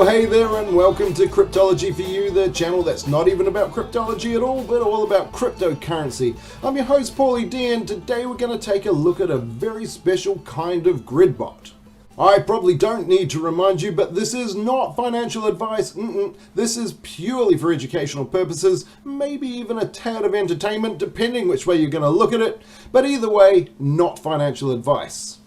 hey there and welcome to Cryptology for You, the channel that's not even about cryptology at all, but all about cryptocurrency. I'm your host PaulyD, and today we're going to take a look at a very special kind of grid bot. I probably don't need to remind you, but this is not financial advice. This is purely for educational purposes, maybe even a tad of entertainment, depending which way you're going to look at it, but either way, not financial advice.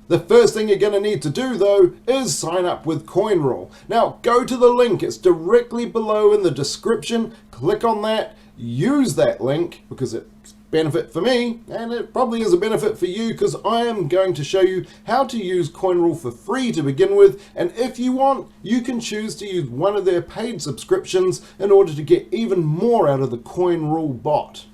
The first thing you're going to need to do though is sign up with Coinrule. Now go to the link, it's directly below in the description, click on that, use that link because it's a benefit for me and it probably is a benefit for you because I am going to show you how to use Coinrule for free to begin with, and if you want you can choose to use one of their paid subscriptions in order to get even more out of the Coinrule bot.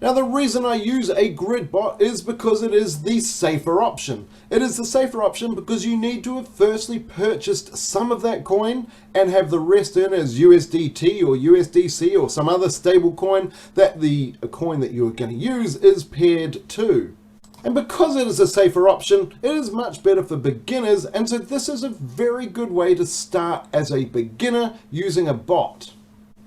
Now the reason I use a grid bot is because it is the safer option. It is the safer option because you need to have firstly purchased some of that coin and have the rest in as USDT or USDC or some other stable coin that the coin that you're going to use is paired to. And because it is a safer option, it is much better for beginners, and so this is a very good way to start as a beginner using a bot.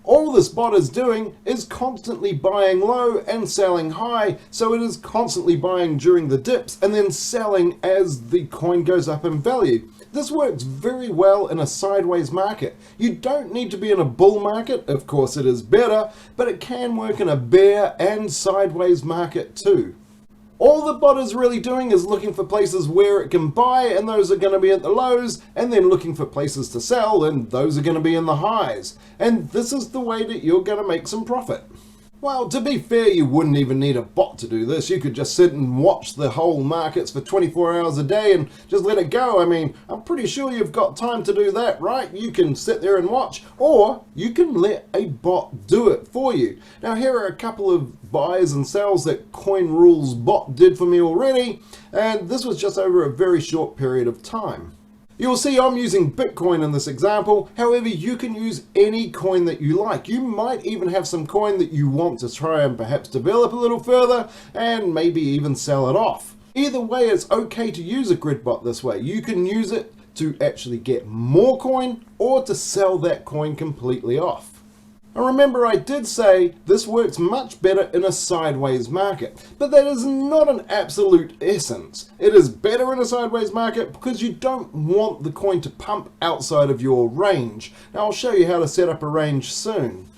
All this bot is doing is constantly buying low and selling high, so it is constantly buying during the dips and then selling as the coin goes up in value. This works very well in a sideways market. You don't need to be in a bull market, of course it is better, but it can work in a bear and sideways market too. All the bot is really doing is looking for places where it can buy, and those are going to be at the lows, and then looking for places to sell, and those are going to be in the highs. And this is the way that you're going to make some profit. Well, to be fair, you wouldn't even need a bot to do this. You could just sit and watch the whole markets for 24 hours a day and just let it go. I mean, I'm pretty sure you've got time to do that, right? You can sit there and watch, or you can let a bot do it for you. Now, here are a couple of buys and sells that Coinrule's bot did for me already, and this was just over a very short period of time. You'll see I'm using Bitcoin in this example, however you can use any coin that you like. You might even have some coin that you want to try and perhaps develop a little further and maybe even sell it off. Either way, it's okay to use a grid bot this way. You can use it to actually get more coin or to sell that coin completely off. And remember, I did say this works much better in a sideways market, but that is not an absolute essence. It is better in a sideways market because you don't want the coin to pump outside of your range. Now I'll show you how to set up a range soon.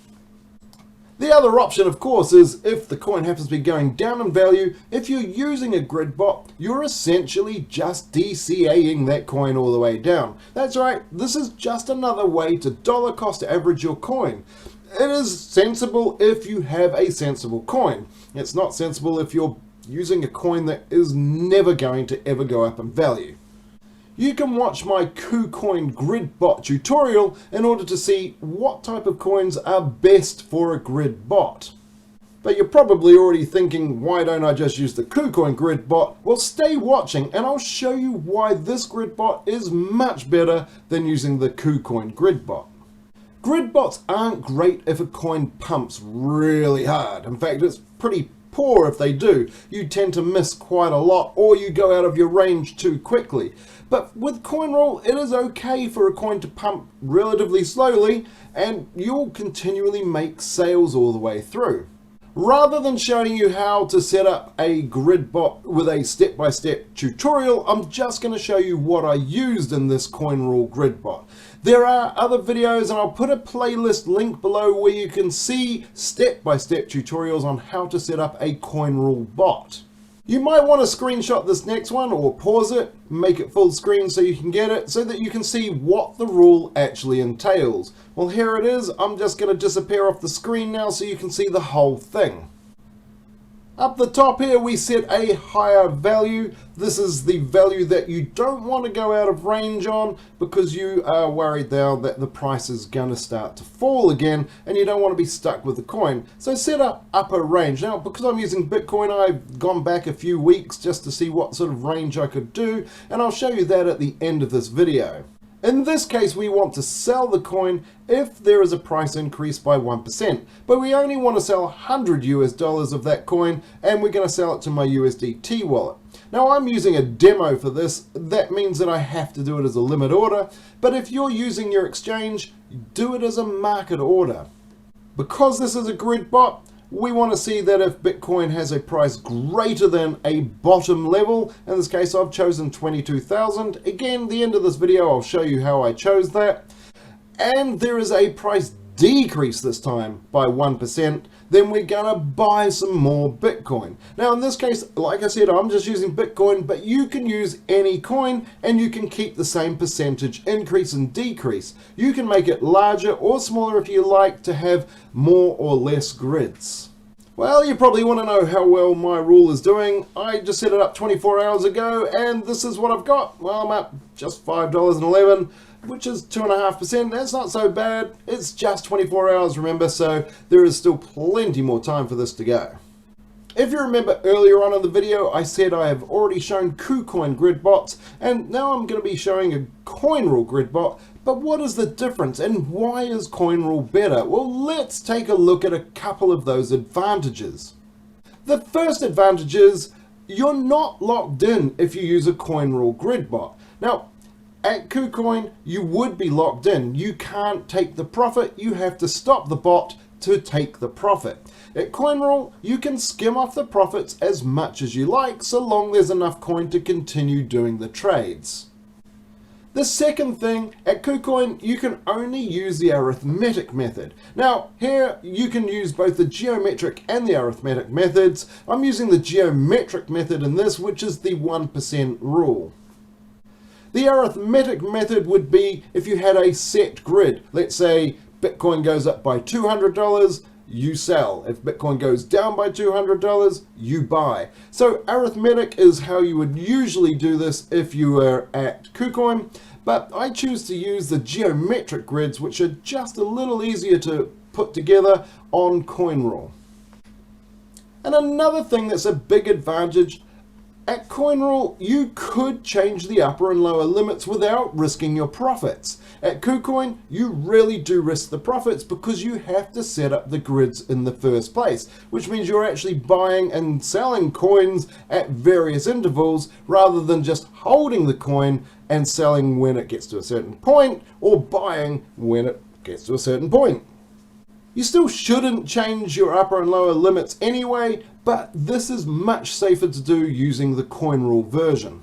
The other option, of course, is if the coin happens to be going down in value, if you're using a grid bot, you're essentially just DCAing that coin all the way down. That's right, this is just another way to dollar cost average your coin. It is sensible if you have a sensible coin. It's not sensible if you're using a coin that is never going to ever go up in value. You can watch my KuCoin grid bot tutorial in order to see what type of coins are best for a grid bot. But you're probably already thinking, why don't I just use the KuCoin grid bot? Well, stay watching and I'll show you why this grid bot is much better than using the KuCoin grid bot. Grid bots aren't great if a coin pumps really hard. In fact, it's pretty poor if they do. You tend to miss quite a lot or you go out of your range too quickly. But with Coinrule, it is okay for a coin to pump relatively slowly and you'll continually make sales all the way through. Rather than showing you how to set up a grid bot with a step-by-step tutorial, I'm just going to show you what I used in this Coinrule grid bot. There are other videos and I'll put a playlist link below where you can see step-by-step tutorials on how to set up a Coinrule bot. You might want to screenshot this next one or pause it, make it full screen so you can get it, so that you can see what the rule actually entails. Well, here it is. I'm just going to disappear off the screen now so you can see the whole thing. Up the top here we set a higher value. This is the value that you don't want to go out of range on because you are worried now that the price is going to start to fall again and you don't want to be stuck with the coin. So set up upper range. Now because I'm using Bitcoin, I've gone back a few weeks just to see what sort of range I could do, and I'll show you that at the end of this video. In this case, we want to sell the coin if there is a price increase by 1%, but we only want to sell $100 US of that coin, and we're going to sell it to my USDT wallet. Now I'm using a demo for this. That means that I have to do it as a limit order, but if you're using your exchange, do it as a market order. Because this is a grid bot, we want to see that if Bitcoin has a price greater than a bottom level, in this case I've chosen 22,000. Again, at the end of this video I'll show you how I chose that. And there is a price decrease this time by 1%, then we're gonna buy some more Bitcoin. Now in this case, like I said, I'm just using Bitcoin, but you can use any coin and you can keep the same percentage increase and decrease. You can make it larger or smaller if you like to have more or less grids. Well, you probably want to know how well my rule is doing. I just set it up 24 hours ago and this is what I've got. Well, I'm up just $5.11, which is 2.5%. That's not so bad. It's just 24 hours, remember, so there is still plenty more time for this to go. If you remember earlier on in the video, I said I have already shown KuCoin grid bots, and now I'm going to be showing a Coinrule grid bot. But what is the difference and why is Coinrule better? Well, let's take a look at a couple of those advantages. The first advantage is you're not locked in if you use a Coinrule grid bot. Now, at KuCoin, you would be locked in. You can't take the profit. You have to stop the bot to take the profit. At Coinrule, you can skim off the profits as much as you like, so long there's enough coin to continue doing the trades. The second thing, at KuCoin, you can only use the arithmetic method. Now, here you can use both the geometric and the arithmetic methods. I'm using the geometric method in this, which is the 1% rule. The arithmetic method would be if you had a set grid. Let's say Bitcoin goes up by $200, you sell. If Bitcoin goes down by $200, you buy. So arithmetic is how you would usually do this if you were at KuCoin, but I choose to use the geometric grids, which are just a little easier to put together on Coinrule. And another thing that's a big advantage, at Coinrule, you could change the upper and lower limits without risking your profits. At KuCoin, you really do risk the profits because you have to set up the grids in the first place, which means you're actually buying and selling coins at various intervals rather than just holding the coin and selling when it gets to a certain point or buying when it gets to a certain point. You still shouldn't change your upper and lower limits anyway, but this is much safer to do using the Coinrule version.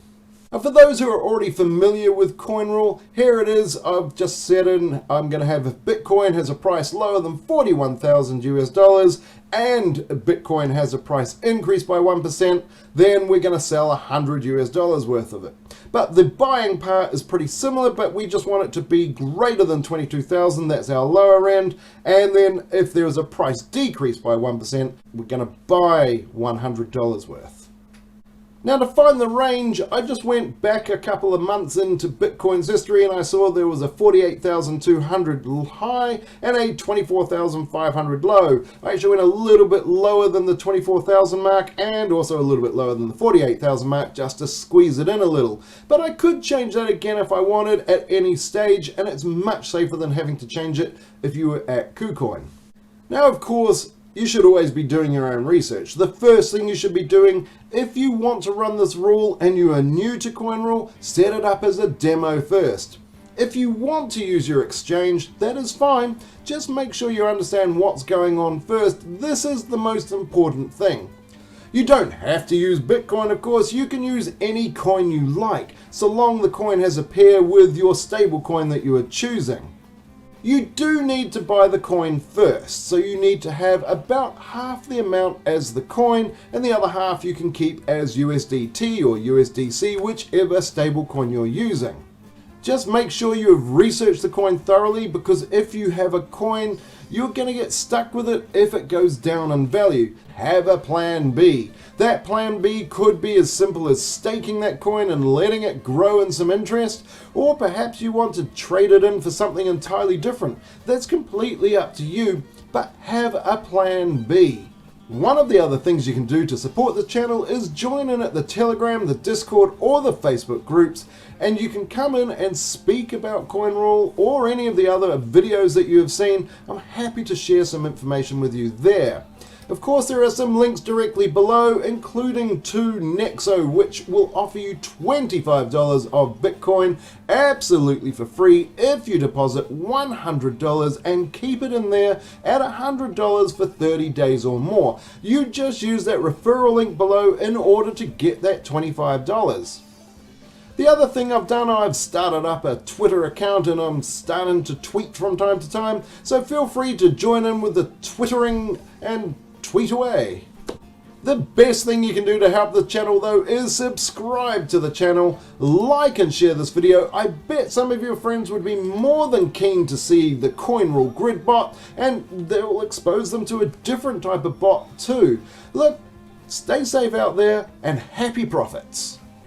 Now, for those who are already familiar with Coinrule, here it is. I've just set in, I'm going to have if Bitcoin has a price lower than 41,000 US dollars and Bitcoin has a price increase by 1%, then we're going to sell 100 US dollars worth of it. But the buying part is pretty similar, but we just want it to be greater than 22,000, that's our lower end. And then if there is a price decrease by 1%, we're going to buy $100 worth. Now to find the range, I just went back a couple of months into Bitcoin's history and I saw there was a 48,200 high and a 24,500 low. I actually went a little bit lower than the 24,000 mark and also a little bit lower than the 48,000 mark just to squeeze it in a little. But I could change that again if I wanted at any stage, and it's much safer than having to change it if you were at KuCoin. Now of course, you should always be doing your own research. The first thing you should be doing, if you want to run this rule and you are new to Coinrule, set it up as a demo first. If you want to use your exchange, that is fine. Just make sure you understand what's going on first. This is the most important thing. You don't have to use Bitcoin, of course. You can use any coin you like, so long the coin has a pair with your stable coin that you are choosing. You do need to buy the coin first, so you need to have about half the amount as the coin and the other half you can keep as USDT or USDC, whichever stablecoin you're using. Just make sure you have researched the coin thoroughly, because if you have a coin, you're going to get stuck with it if it goes down in value. Have a plan B. That plan B could be as simple as staking that coin and letting it grow in some interest, or perhaps you want to trade it in for something entirely different. That's completely up to you, but have a plan B. One of the other things you can do to support the channel is join in at the Telegram, the Discord, or the Facebook groups, and you can come in and speak about Coinrule or any of the other videos that you have seen. I'm happy to share some information with you there. Of course, there are some links directly below, including to Nexo, which will offer you $25 of Bitcoin absolutely for free if you deposit $100 and keep it in there at $100 for 30 days or more. You just use that referral link below in order to get that $25. The other thing I've done, I've started up a Twitter account and I'm starting to tweet from time to time, so feel free to join in with the twittering and tweet away. The best thing you can do to help the channel though is subscribe to the channel, like and share this video. I bet some of your friends would be more than keen to see the Coinrule grid bot, and they'll expose them to a different type of bot too. Look, stay safe out there and happy profits.